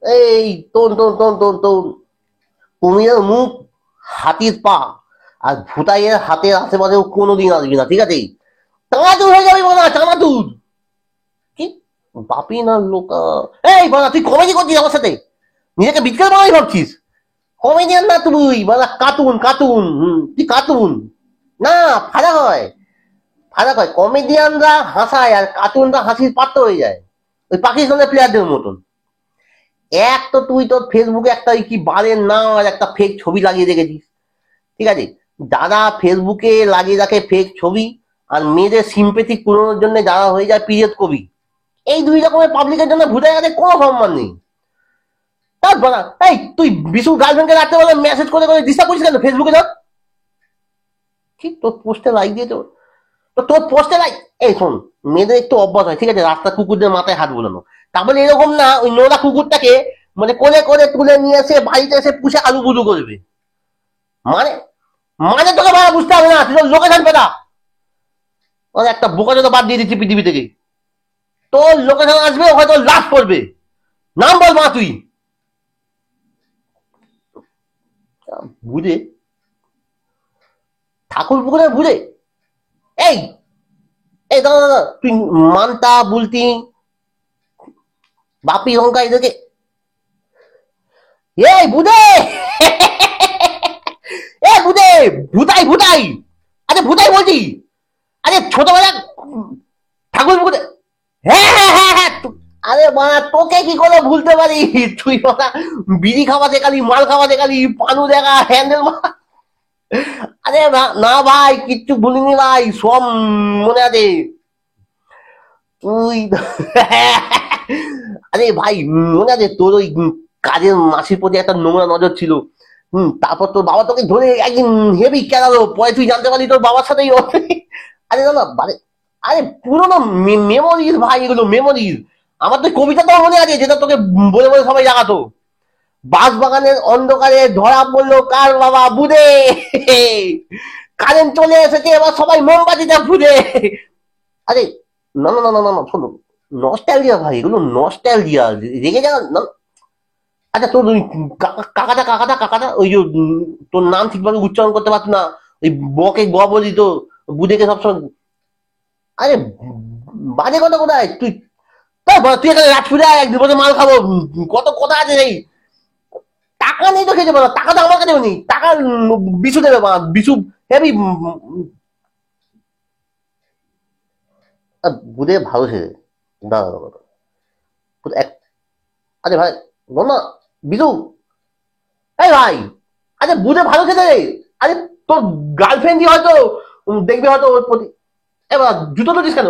এই তোন কুমিরের মুখ, হাতির পা, আর ভুতাইয়ের হাতের আশেপাশে কোনোদিন আসবি না, ঠিক আছে? চানাচুর হয়ে যাবি বানা, চানাচুর। কি বাপি না লোকা? এই বানা, তুই কমেডি করছিস আমার সাথে? নিজেকে বিজ্ঞান বানাই ভাবছিস? কমেডিয়ান না তুই বানা, কার্টুন কার্টুন, তুই কার্টুন। না, ফারাক হয়, ফারাক হয়। কমেডিয়ানরা হাসায় আর কার্টুনরা হাসির পাত্র হয়ে যায়, ওই পাকিস্তানের প্লেয়ারদের মতন। এক তো তুই তোর ফেসবুকে একটা ওই কি বারের নাম আর একটা ফেক ছবি লাগিয়ে রেখেছিস, ঠিক আছে? যারা ফেসবুকে লাগিয়ে রাখে ফেক ছবি আর মেয়েদের সিম্পেথি পূরণের জন্য যারা হয়ে যায় পিরিয়ড কবি, এই দুই রকমের পাবলিকের জন্য ভুলে গেছে কোনো সম্মান নেই। তারপর এই তুই বিশু গার্লফ্রেন্ডকে রাখতে বলে মেসেজ করে করে ডিস্টার্ব করিস কেন ফেসবুকে? ধর ঠিক তোর পোস্টে লাইক দিয়ে তো, তোর পোস্টে লাইক। এই শোন, মেয়েদের একটু অভ্যাস হয়, ঠিক আছে, রাস্তার কুকুরদের মাথায় হাত বোলানো। তারপরে এরকম না ওই নোরা কুকুরটাকে মানে কোলে করে তুলে নিয়ে এসে বাড়িতে এসে পুষে আলু বুলু করবে। মানে মানে তোকে ভাড়া বুঝতে হবে না, তুই তোর লোকেশন পেটা। ওর একটা বোকা যত বাদ দিয়ে দিচ্ছি পৃথিবী থেকে। তোর লোকেশন আসবে, হয়তো লাশ করবে। নাম বল মা তুই। বুঝে, ঠাকুর পুকুরের বুঝে। এই এই দাদা দাদা, তুই মানতা বুলতি বাপি অঙ্কা এদেরকে, এই বুঝে, এ বুঝে, ভুতাই ভুতাই, আরে ভুতাই বলছি। আরে ছোটবেলা ঠাকুর পুকুরে, হ্যাঁ হ্যাঁ হ্যাঁ হ্যাঁ আরে বাড়া, তোকে কি করে ভুলতে পারি? তুই বাড়া বিড়ি খাওয়া দেখালি, মাল খাওয়া দেখালি, পানু দেখা, হ্যান্ডেল মারা। আরে না না ভাই, কিচ্ছু ভুলিনি ভাই, সব মনে আছে। তুই আরে ভাই, মনে আছে তোর ওই কাজের মাসির প্রতি একটা নোংরা নজর ছিল। তারপর তোর বাবা তোকে ধরে একদিন হেভি কেলালো, পরে তুই জানতে পারলি তোর বাবার সাথেই আরে না না মানে, আরে পুরোনো মেমোরিজ ভাই, এগুলো মেমোরিজ। আমার তো কবিতাটাও মনে আছে, যেটা তোকে বলে বলে সবাই জাগাতো। বাঁশ বাগানের অন্ধকারে ধরা পড়লো কার বাবা বুঝে, কারেন্ট চলে এসেছে, এবার সবাই মোমবাতিটা ফুদে। আরে না না না না না না, শোনো, নস্টালজিয়া ভাই, এগুলো নস্টালজিয়া। রেগে যা না। আচ্ছা তোর ওই কাকাটা কাকাটা কাকাটা ওই যে তোর নাম ঠিকভাবে উচ্চারণ করতে পারতো না, ওই বকে গ বলি তো, বুঝেকে সবসময়। আরে বাজে কথা কোথায় তুই? তুই এখানে রাজপুরে আয়, একদিন বসে মাল খাবো। কত কথা আছে এই। টাকা নেই তো খেতে পারো, টাকা তো আমার কাছেও নেই, টাকা বিশু দেবে মা, বিশু হেবি। বুধে ভালো ছেলে, দাঁড়া দাঁড়া দাঁড়া। এক, আরে ভাই বল না, বিশু, এই ভাই, আরে বুধে ভালো ছেলে রে। আরে তোর গার্লফ্রেন্ডই হয়তো দেখবে হয়তো ওর প্রতি। এবার জুতো তো দিস কেন?